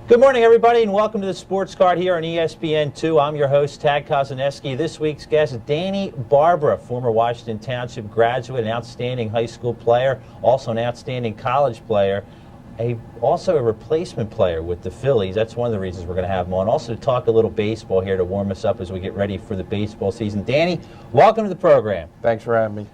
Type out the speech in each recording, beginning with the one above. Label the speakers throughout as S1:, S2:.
S1: Good morning, everybody, and welcome to the Sports Card here on ESPN2. I'm your host, Tad Kozaneski. This week's guest, Danny Barbara, former Washington Township graduate, an outstanding high school player, also an outstanding college player, also a replacement player with the Phillies. That's one of the reasons we're going to have him on. Also to talk a little baseball here to warm us up as we get ready for the baseball season. Danny, welcome to the program.
S2: Thanks for having me.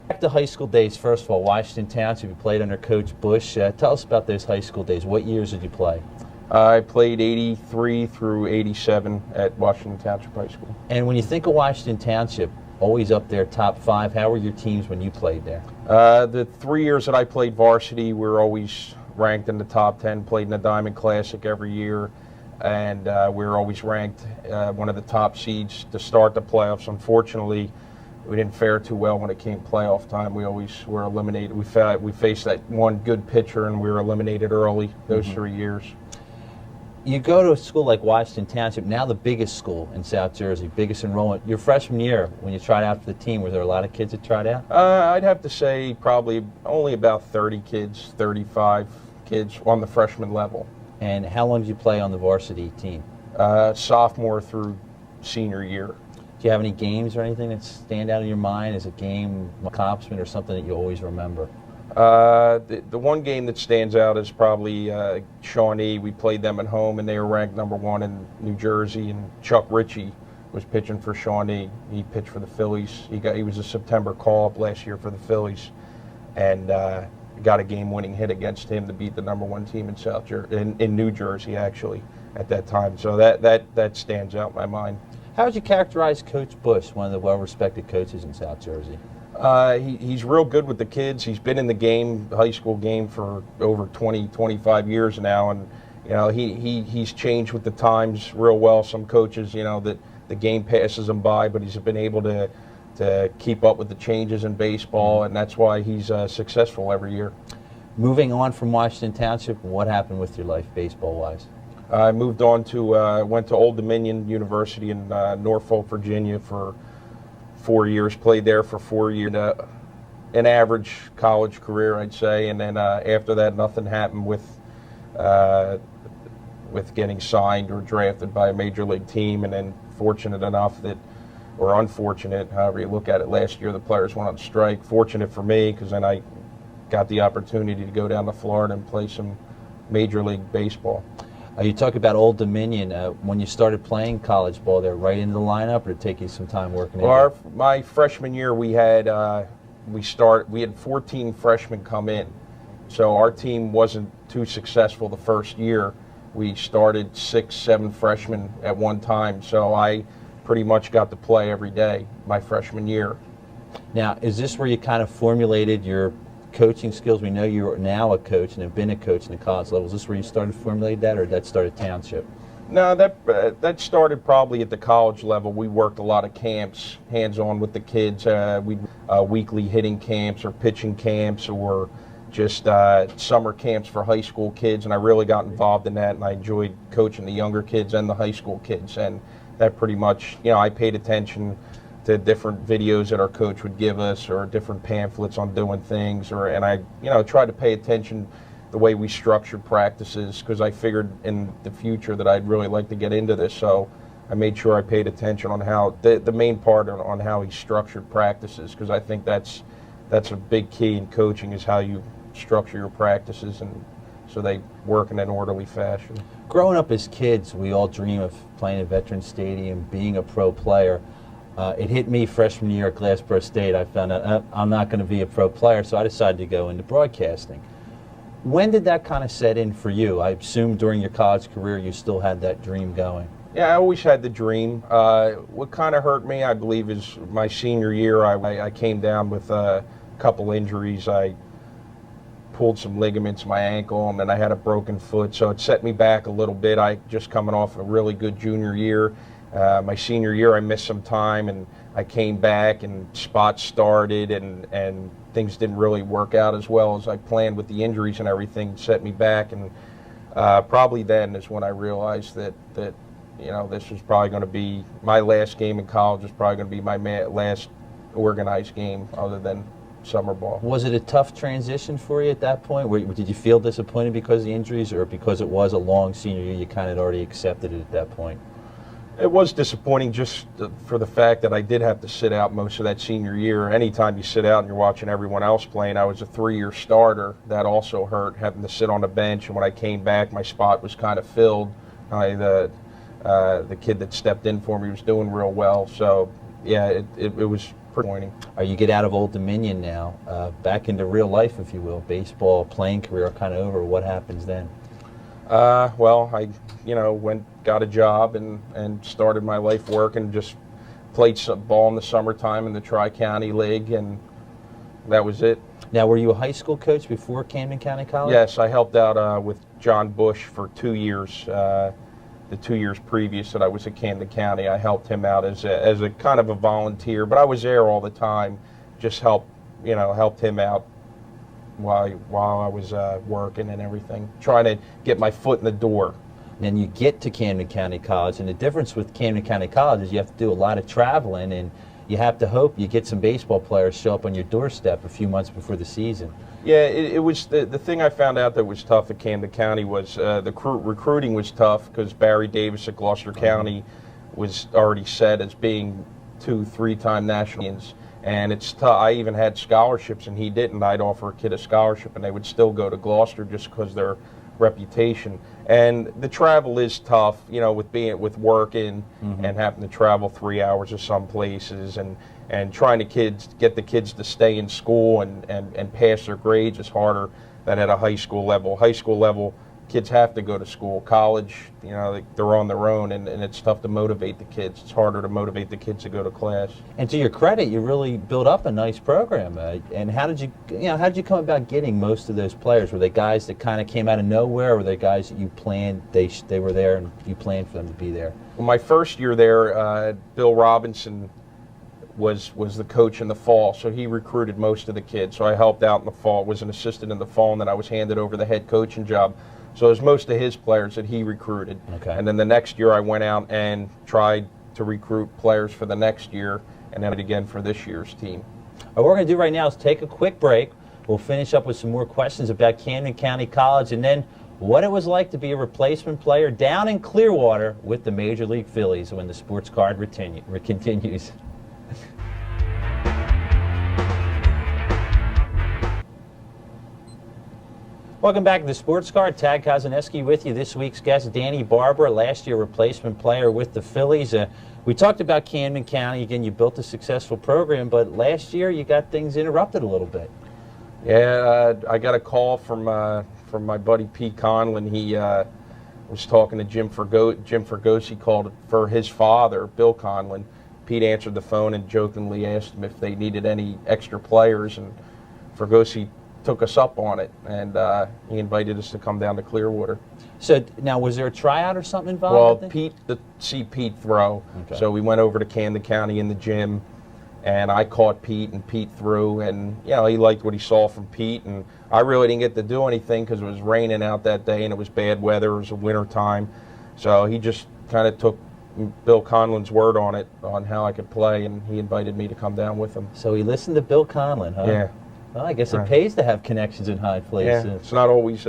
S1: Back to high school days, first of all, Washington Township, you played under Coach Bush. Tell us about those high school days. What years did you play?
S2: I played 83 through 87 at Washington Township High School.
S1: And when you think of Washington Township, always up there, top five, how were your teams when you played there?
S2: The 3 years that I played varsity, we were always ranked in the top 10, played in the Diamond Classic every year, and we were always ranked one of the top seeds to start the playoffs. Unfortunately, we didn't fare too well when it came playoff time. We always were eliminated. We faced that one good pitcher, and we were eliminated early those 3 years.
S1: You go to a school like Washington Township, now the biggest school in South Jersey, biggest enrollment. Your freshman year, when you tried out for the team, were there a lot of kids that tried out?
S2: I'd have to say probably only about 30 kids, 35 kids on the freshman level.
S1: And how long did you play on the varsity team?
S2: Sophomore through senior year.
S1: Do you have any games or anything that stand out in your mind as a game accomplishment or something that you always remember?
S2: The one game that stands out is probably Shawnee. We played them at home, and they were ranked #1 in New Jersey. And Chuck Ritchie was pitching for Shawnee. He pitched for the Phillies. He was a September call-up last year for the Phillies, and got a game-winning hit against him to beat the #1 team in in New Jersey actually at that time. So that stands out in my mind.
S1: How would you characterize Coach Bush, one of the well-respected coaches in South Jersey?
S2: He's real good with the kids. He's been in the high school game, for over 20, 25 years now, and he's changed with the times real well. Some coaches, that the game passes them by, but he's been able to keep up with the changes in baseball, and that's why he's successful every year.
S1: Moving on from Washington Township, what happened with your life baseball-wise?
S2: I moved on to went to Old Dominion University in Norfolk, Virginia for 4 years, played there for 4 years, an average college career, I'd say, and then after that, nothing happened with getting signed or drafted by a major league team, and then fortunate enough that, or unfortunate, however you look at it, last year the players went on strike. Fortunate for me, because then I got the opportunity to go down to Florida and play some major league baseball.
S1: You talk about Old Dominion. When you started playing college ball there, right into the lineup, or did it take you some time working?
S2: Well, my freshman year, we had 14 freshmen come in, so our team wasn't too successful the first year. We started 6, 7 freshmen at one time, so I pretty much got to play every day my freshman year.
S1: Now, is this where you kind of formulated your coaching skills? We know you're now a coach and have been a coach in the college level. Is this where you started to formulate that, or did that start at Township?
S2: No, that started probably at the college level. We worked a lot of camps, hands-on with the kids. We weekly hitting camps or pitching camps, or just summer camps for high school kids, and I really got involved in that, and I enjoyed coaching the younger kids and the high school kids, and that pretty much, I paid attention to different videos that our coach would give us, or different pamphlets on doing things, and I tried to pay attention the way we structured practices, because I figured in the future that I'd really like to get into this. So I made sure I paid attention on how the main part on how he structured practices, because I think that's a big key in coaching, is how you structure your practices and so they work in an orderly fashion.
S1: Growing up as kids, we all dream of playing at Veterans Stadium, being a pro player. It hit me freshman year at Glassboro State. I found out I'm not going to be a pro player, so I decided to go into broadcasting. When did that kind of set in for you? I assume during your college career you still had that dream going.
S2: Yeah, I always had the dream. What kind of hurt me, I believe, is my senior year. I came down with a couple injuries. I pulled some ligaments in my ankle, and then I had a broken foot, so it set me back a little bit. I just coming off a really good junior year. My senior year, I missed some time, and I came back, and spots started, and things didn't really work out as well as I planned with the injuries and everything. Set me back, and probably then is when I realized that this was probably going to be my last game in college. Was probably going to be my last organized game, other than summer ball.
S1: Was it a tough transition for you at that point? Did you feel disappointed because of the injuries, or because it was a long senior year, you kind of already accepted it at that point?
S2: It was disappointing just for the fact that I did have to sit out most of that senior year. Anytime you sit out and you're watching everyone else playing, I was a 3-year starter. That also hurt, having to sit on the bench. And when I came back, my spot was kind of filled. The kid that stepped in for me was doing real well. So, yeah, it was pretty disappointing.
S1: You get out of Old Dominion now, back into real life, if you will. Baseball, playing career kind of over. What happens then?
S2: Well, I got a job and started my life working. Just played some ball in the summertime in the Tri-County League, and that was it.
S1: Now, were you a high school coach before Camden County College?
S2: Yes, I helped out with John Bush for 2 years. The 2 years previous that I was at Camden County, I helped him out as a kind of a volunteer, but I was there all the time, just helped him out while I was working and everything, trying to get my foot in the door.
S1: And you get to Camden County College, and the difference with Camden County College is you have to do a lot of traveling, and you have to hope you get some baseball players show up on your doorstep a few months before the season.
S2: Yeah, it was the thing I found out that was tough at Camden County was the recruiting was tough, because Barry Davis at Gloucester County was already set as being 2-3-time nationals. And it's tough. I even had scholarships, and he didn't. I'd offer a kid a scholarship, and they would still go to Gloucester just because their reputation. And the travel is tough, with working and having to travel 3 hours to some places, and trying to get the kids to stay in school and pass their grades is harder than at a high school level. High school level, kids have to go to school. College, they're on their own, and it's tough to motivate the kids. It's harder to motivate the kids to go to class.
S1: And to your credit, you really built up a nice program. And how did you come about getting most of those players? Were they guys that kind of came out of nowhere, or were they guys that you planned, they were there and you planned for them to be there?
S2: Well, my first year there, Bill Robinson was the coach in the fall, so he recruited most of the kids. So I helped out in the fall, was an assistant in the fall, and then I was handed over the head coaching job. So it was most of his players that he recruited.
S1: Okay.
S2: And then the next year I went out and tried to recruit players for the next year, and then again for this year's team.
S1: What we're going to do right now is take a quick break. We'll finish up with some more questions about Camden County College, and then what it was like to be a replacement player down in Clearwater with the Major League Phillies when the sports card continues. Welcome back to the Sports Card. Tad Kozaneski with you. This week's guest, Danny Barbara, last year replacement player with the Phillies. We talked about Camden County. Again, you built a successful program, but last year you got things interrupted a little bit.
S2: Yeah, I got a call from my buddy Pete Conlon. He was talking to Jim Fergosi, called for his father, Bill Conlon. Pete answered the phone and jokingly asked him if they needed any extra players, and Fergosi took us up on it, and he invited us to come down to Clearwater.
S1: So now, was there a tryout or something involved?
S2: Well, Pete throw.
S1: Okay.
S2: So we went over to Camden County in the gym, and I caught Pete, and Pete threw, and he liked what he saw from Pete, and I really didn't get to do anything because it was raining out that day and it was bad weather. It was a winter time, so he just kind of took Bill Conlon's word on it, on how I could play, and he invited me to come down with him.
S1: So he listened to Bill Conlon, huh?
S2: Yeah.
S1: Well, I guess it pays to have connections in high places.
S2: Yeah, it's not always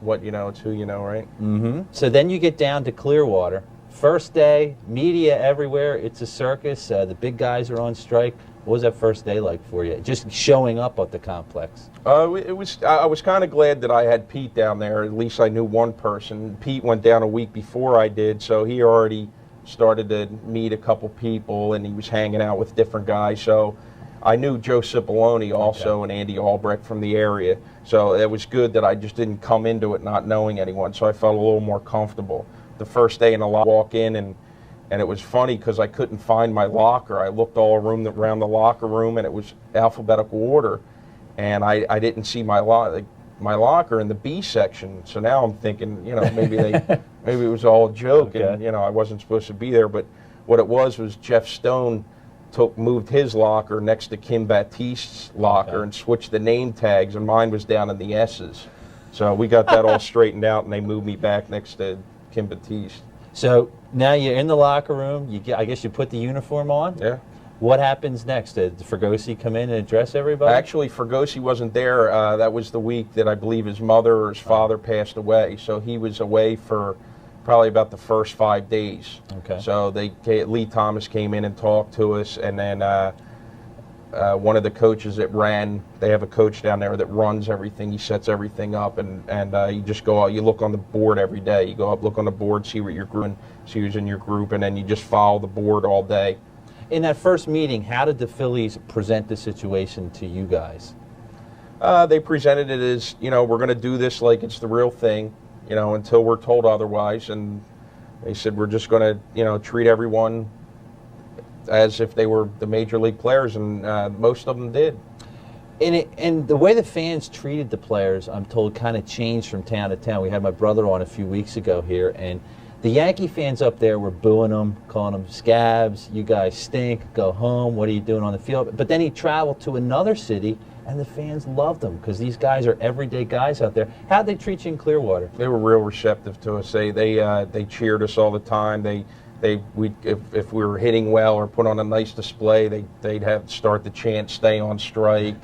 S2: what you know, it's who you know, right?
S1: Mm-hmm. So then you get down to Clearwater. First day, media everywhere. It's a circus. The big guys are on strike. What was that first day like for you? Just showing up at the complex.
S2: I was kind of glad that I had Pete down there. At least I knew one person. Pete went down a week before I did, so he already started to meet a couple people, and he was hanging out with different guys. So I knew Joe Cipollone also, and Andy Albrecht from the area. So it was good that I just didn't come into it not knowing anyone, so I felt a little more comfortable. The first day in the walk in, and it was funny because I couldn't find my locker. I looked all around the locker room, and it was alphabetical order, and I didn't see my locker in the B section. So now I'm thinking, maybe it was all a joke, and I wasn't supposed to be there. But what it was Jeff Stone moved his locker next to Kim Baptiste's locker and switched the name tags, and mine was down in the S's. So we got that all straightened out, and they moved me back next to Kim Baptiste.
S1: So now you're in the locker room. I guess you put the uniform on.
S2: Yeah.
S1: What happens next? Did Fregosi come in and address everybody?
S2: Actually, Fregosi wasn't there. That was the week that I believe his mother or his father passed away. So he was away for probably about the first 5 days.
S1: Okay.
S2: So Lee Thomas came in and talked to us, and then one of the coaches that they have a coach down there that runs everything. He sets everything up, and you just go out, you look on the board every day. You go up, look on the board, see what you're doing, see who's in your group, and then you just follow the board all day.
S1: In that first meeting, how did the Phillies present the situation to you guys?
S2: They presented it as, we're going to do this like it's the real thing, until we're told otherwise. And they said we're just going to, treat everyone as if they were the major league players, and most of them did.
S1: And the way the fans treated the players, I'm told, kind of changed from town to town. We had my brother on a few weeks ago here, and the Yankee fans up there were booing them, calling them scabs, you guys stink, go home, what are you doing on the field? But then he traveled to another city, and the fans loved him because these guys are everyday guys out there. How'd they treat you in Clearwater?
S2: They were real receptive to us. They cheered us all the time. If we were hitting well or put on a nice display, they'd have start the chant, "Stay on strike,"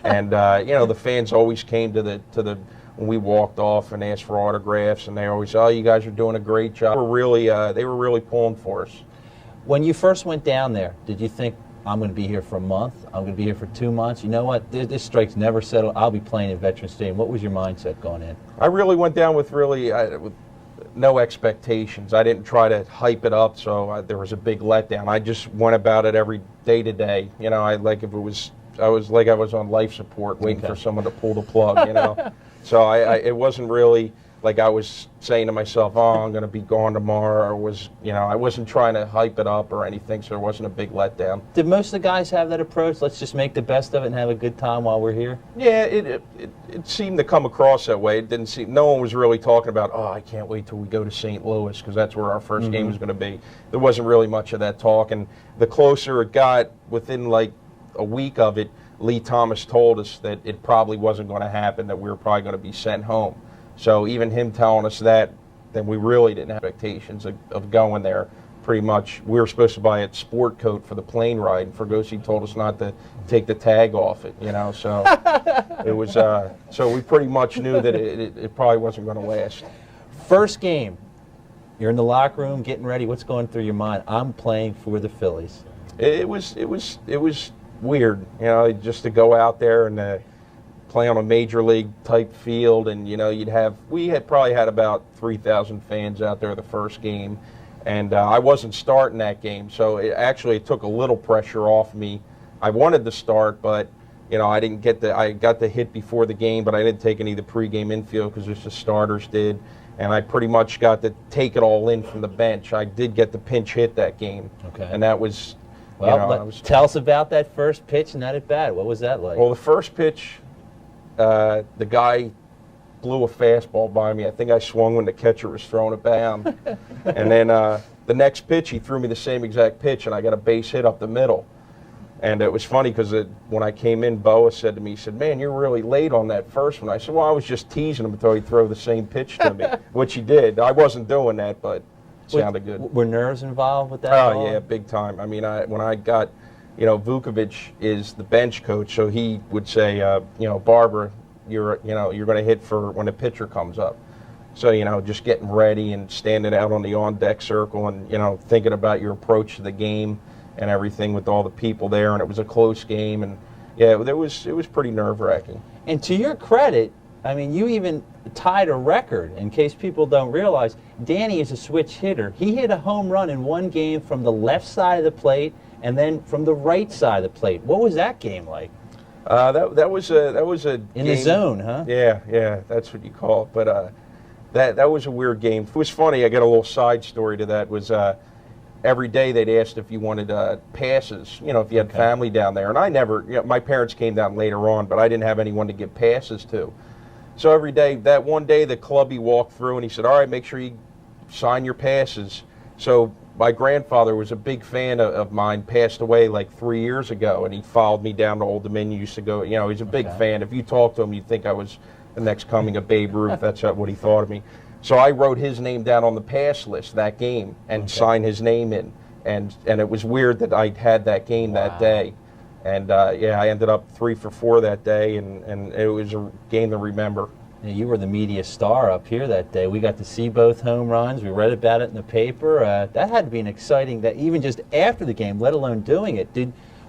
S2: and the fans always came to the when we walked off and asked for autographs, and they always, "Oh, you guys are doing a great job." They were really pulling for us.
S1: When you first went down there, did you think, I'm going to be here for a month, I'm going to be here for 2 months, you know what, this strike's never settled, I'll be playing in Veterans Stadium? What was your mindset going in?
S2: I really went down with with no expectations. I didn't try to hype it up, so there was a big letdown. I just went about it every day to day. I was on life support waiting for someone to pull the plug, So it wasn't really like I was saying to myself, "Oh, I'm going to be gone tomorrow," or I wasn't trying to hype it up or anything, so there wasn't a big letdown. Did
S1: most of the guys have that approach? Let's just make the best of it and have a good time while we're here?
S2: Yeah, it seemed to come across that way. It didn't seem, no one was really talking about, "Oh, I can't wait till we go to St. Louis," because that's where our first game was going to be. There wasn't really much of that talk, and the closer it got, within like a week of it, Lee Thomas told us that it probably wasn't going to happen, that we were probably going to be sent home. So even him telling us that, then we really didn't have expectations of going there. Pretty much, we were supposed to buy a sport coat for the plane ride, and Fregosi told us not to take the tag off it, so it was, so we pretty much knew that it probably wasn't going to last.
S1: First game, you're in the locker room getting ready. What's going through your mind? I'm playing for the Phillies.
S2: It was weird, just to go out there and play on a major league type field, and we had probably had about 3,000 fans out there the first game, and I wasn't starting that game, so it took a little pressure off me. I wanted to start, but I didn't get I got the hit before the game, but I didn't take any of the pregame infield because just the starters did, and I pretty much got to take it all in from the bench. I did get the pinch hit that game,
S1: okay,
S2: and that was.
S1: Well, tell us about that first pitch and that at bat. What was that like?
S2: Well, the first pitch, the guy blew a fastball by me. I think I swung when the catcher was throwing it down. And then the next pitch, he threw me the same exact pitch, and I got a base hit up the middle. And it was funny because when I came in, Boa said to me, he said, "Man, you're really late on that first one." I said, "Well, I was just teasing him until he'd throw the same pitch to me," which he did. I wasn't doing that, but sounded good.
S1: Were nerves involved with that?
S2: Oh, yeah, big time. I mean, when I got, Vukovic is the bench coach, so he would say, "Barbara, you're going to hit for when the pitcher comes up." So, just getting ready and standing out on the on-deck circle and, thinking about your approach to the game and everything with all the people there, and it was a close game, and yeah, it was pretty nerve-wracking.
S1: And to your credit, I mean, you even tied a record. In case people don't realize, Danny is a switch hitter. He hit a home run in one game from the left side of the plate and then from the right side of the plate. What was that game like?
S2: That was a
S1: in
S2: game.
S1: The zone, huh?
S2: Yeah, that's what you call it. But that was a weird game. It was funny. I got a little side story to that. Was every day they'd asked if you wanted passes, if you had family down there. And I never, my parents came down later on, but I didn't have anyone to give passes to. So every day, that one day, the clubby walked through and he said, "All right, make sure you sign your passes." So my grandfather was a big fan of mine, passed away like 3 years ago, and he followed me down to Old Dominion, used to go, he's a big fan. If you talk to him, you'd think I was the next coming of Babe Ruth. That's what he thought of me. So I wrote his name down on the pass list that game and signed his name in. and it was weird that I had that game that day. And yeah, I ended up 3 for 4 that day, and it was a game to remember.
S1: Yeah, you were the media star up here that day. We got to see both home runs. We read about it in the paper. That had to be an exciting, that even just after the game, let alone doing it.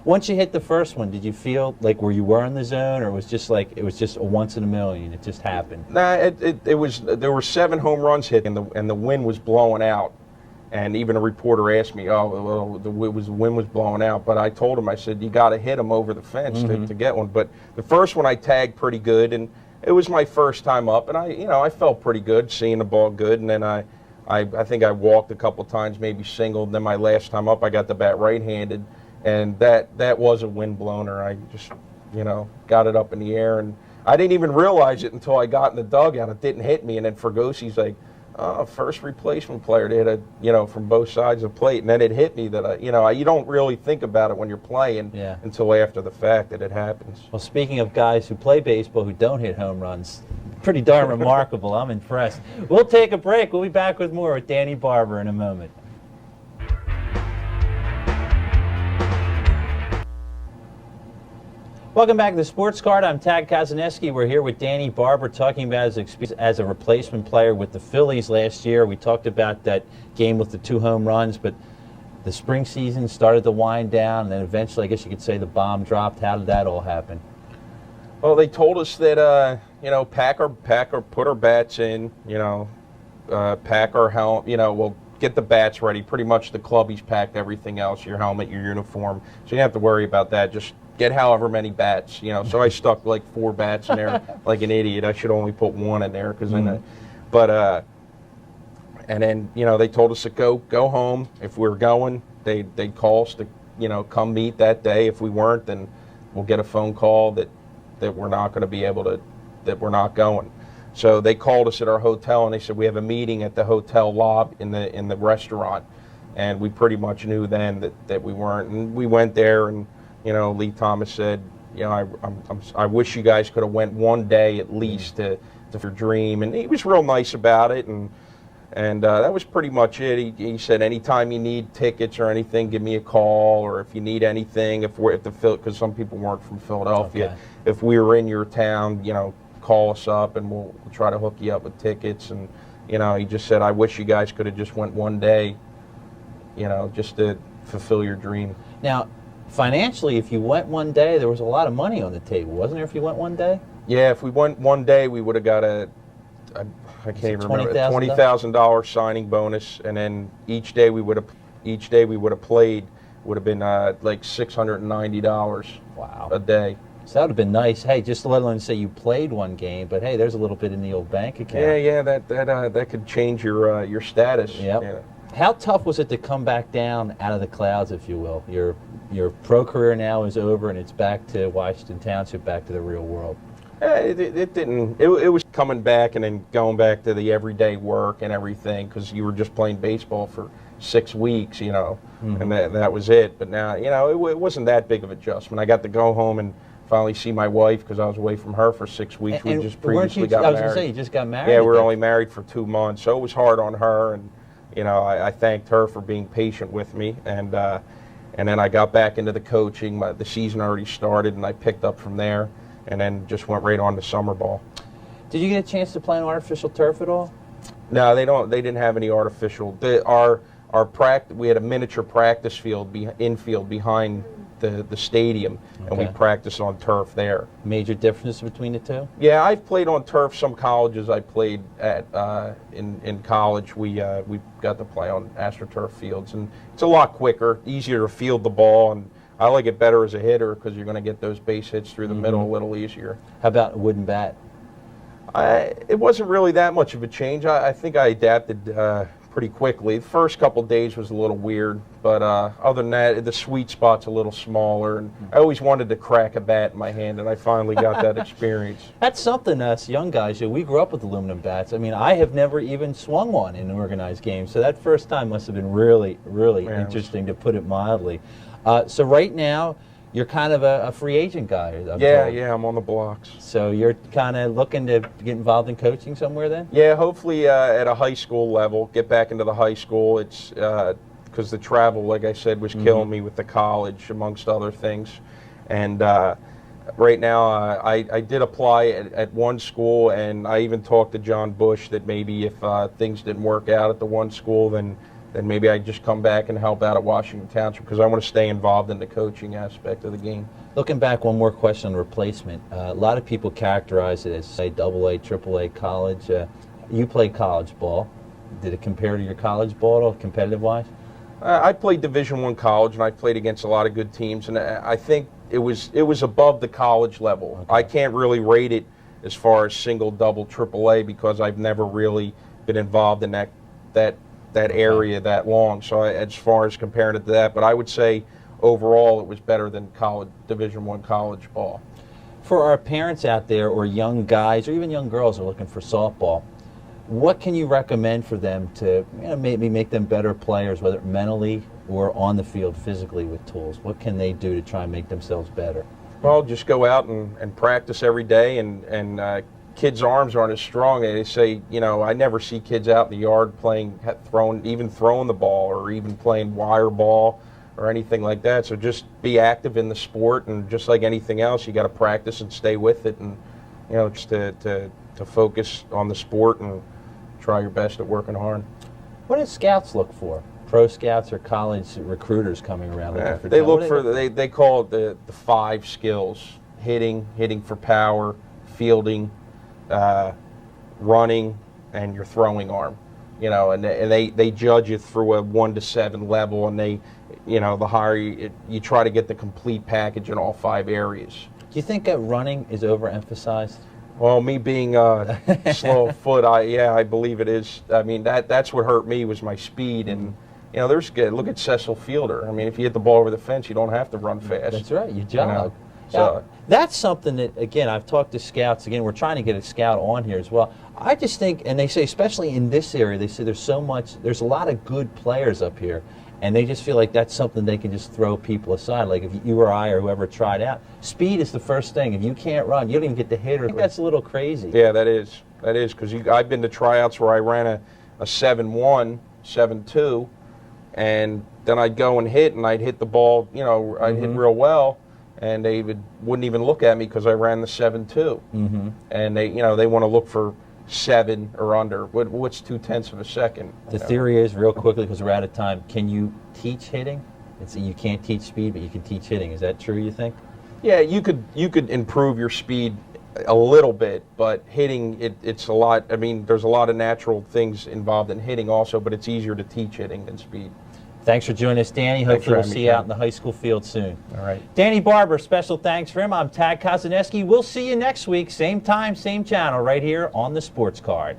S1: Once you hit the first one, did you feel like where you were in the zone, or it was just like it was just a once in a million? It just happened.
S2: Nah, it was. There were 7 home runs hit, and the wind was blowing out. And even a reporter asked me, "Oh, well, the wind was blowing out." But I told him, I said, "You got to hit him over the fence to get one." But the first one I tagged pretty good, and it was my first time up, and I felt pretty good, seeing the ball good. And then I think I walked a couple times, maybe singled. And then my last time up, I got the bat right-handed, and that was a wind blower. I just got it up in the air, and I didn't even realize it until I got in the dugout. It didn't hit me, and then Fergosi's like, first replacement player to hit from both sides of the plate, and then it hit me that you don't really think about it when you're playing until after the fact that it happens.
S1: Well, speaking of guys who play baseball who don't hit home runs, pretty darn remarkable. I'm impressed. We'll take a break. We'll be back with more with Danny Barber in a moment. Welcome back to the Sports Card. I'm Tad Kazaneski. We're here with Danny Barber talking about his experience as a replacement player with the Phillies last year. We talked about that game with the 2 home runs, but the spring season started to wind down, and then eventually, I guess you could say, the bomb dropped. How did that all happen?
S2: Well, they told us that pack our put our bats in, pack our helmet, we'll get the bats ready. Pretty much the clubbies packed everything else, your helmet, your uniform, so you don't have to worry about that. Just get however many bats, So I stuck like 4 bats in there like an idiot. I should only put 1 in there and then they told us to go home. If we were going, they'd call us to come meet that day. If we weren't, then we'll get a phone call that we're not going to be able to, that we're not going. So they called us at our hotel, and they said we have a meeting at the hotel lobby in the restaurant, and we pretty much knew then that we weren't. And we went there, and Lee Thomas said, I wish you guys could have went one day at least to your dream. And he was real nice about it, and that was pretty much it. He said, anytime you need tickets or anything, give me a call, or if you need anything, because some people weren't from Philadelphia, if we were in your town, call us up, and we'll try to hook you up with tickets. And he just said, I wish you guys could have just went one day, just to fulfill your dream.
S1: Now, financially, if you went one day, there was a lot of money on the table, wasn't there, if you went one day?
S2: Yeah, if we went one day, we would have got I can't even remember, a $20,000 signing bonus, and then each day we would have played would have been like $690 a day.
S1: So that would have been nice. Hey, just to let alone say you played one game, but hey, there's a little bit in the old bank account.
S2: Yeah, that could change your status.
S1: Yep.
S2: Yeah.
S1: How tough was it to come back down out of the clouds, if you will? Your pro career now is over, and it's back to Washington Township, back to the real world.
S2: It didn't. It was coming back and then going back to the everyday work and everything, because you were just playing baseball for 6 weeks, and that was it. But now, it wasn't that big of an adjustment. I got to go home and finally see my wife, because I was away from her for 6 weeks. We just previously got married.
S1: I was going to say, you just got married?
S2: Yeah, we were only married for 2 months, so it was hard on her, and I thanked her for being patient with me, and then I got back into the coaching. The season already started, and I picked up from there, and then just went right on to summer ball.
S1: Did you get a chance to play on artificial turf at all?
S2: No, they don't. They didn't have any artificial. Our practice, we had a miniature practice field, infield behind the stadium, and we practiced on turf there. Major difference between the two? Yeah, I've played on turf. Some colleges I played at in college, we got to play on AstroTurf fields, and it's a lot quicker, easier to field the ball, and I like it better as a hitter because you're going to get those base hits through the middle a little easier. How about a wooden bat? It wasn't really that much of a change. I think I adapted pretty quickly. The first couple days was a little weird, but other than that, the sweet spot's a little smaller, and I always wanted to crack a bat in my hand, and I finally got that experience. That's something us young guys do. We grew up with aluminum bats. I mean, I have never even swung one in an organized game, so that first time must have been really, really interesting, to put it mildly. So right now, you're kind of a free agent guy. Yeah, I'm on the blocks. So you're kind of looking to get involved in coaching somewhere then? Yeah, hopefully at a high school level, get back into the high school. It's because the travel, like I said, was killing me with the college, amongst other things. And right now, I did apply at one school, and I even talked to John Bush that maybe if things didn't work out at the one school, then maybe I'd just come back and help out at Washington Township, because I want to stay involved in the coaching aspect of the game.
S1: Looking back, one more question on replacement. A lot of people characterize it as, say, AA, AAA college. You played college ball. Did it compare to your college ball at all, competitive-wise?
S2: I played Division I college, and I played against a lot of good teams, and I think it was above the college level. Okay. I can't really rate it as far as single, double, AAA, because I've never really been involved in that area that long. So as far as comparing it to that, but I would say overall it was better than college, Division I college ball.
S1: For our parents out there, or young guys, or even young girls who are looking for softball, what can you recommend for them to maybe make them better players, whether mentally or on the field physically with tools? What can they do to try and make themselves better?
S2: Well, just go out and practice every day, and kids' arms aren't as strong. They say, I never see kids out in the yard throwing the ball, or even playing wire ball or anything like that. So just be active in the sport, and just like anything else, you got to practice and stay with it, and just to focus on the sport and try your best at working hard.
S1: What do scouts look for? Pro scouts or college recruiters coming around looking for
S2: they
S1: talent?
S2: look for they call it the 5 skills: hitting for power, fielding, running, and your throwing arm. And they judge you through a 1 to 7 level, and the higher you try to get the complete package in all 5 areas.
S1: Do you think that running is overemphasized?
S2: Well, me being slow of foot, I believe it is. I mean, that's what hurt me, was my speed. And look at Cecil Fielder. I mean, if you hit the ball over the fence, you don't have to run fast.
S1: That's right, you jog.
S2: So
S1: that's something that, again, I've talked to scouts. Again, we're trying to get a scout on here as well. I just think, and they say, especially in this area, they say there's a lot of good players up here, and they just feel like that's something they can just throw people aside. Like if you or I or whoever tried out, speed is the first thing. If you can't run, you don't even get to hit. I think that's a little crazy.
S2: Yeah, that is, because I've been to tryouts where I ran a 7-1, 7-2, and then I'd go and hit, and I'd hit the ball, I'd hit real well, and they wouldn't even look at me because I ran the 7-2. And they want to look for 7 or under. What's 0.2 of a second?
S1: The theory is, real quickly, because we're out of time, can you teach hitting? You can't teach speed, but you can teach hitting. Is that true, you think?
S2: Yeah, you could improve your speed a little bit, but hitting, it's a lot. I mean, there's a lot of natural things involved in hitting also, but it's easier to teach hitting than speed.
S1: Thanks for joining us, Danny. Hopefully we'll see you out in the high school field soon.
S2: All right.
S1: Danny Barber, special thanks for him. I'm Tad Kozaneski. We'll see you next week, same time, same channel, right here on the Sports Card.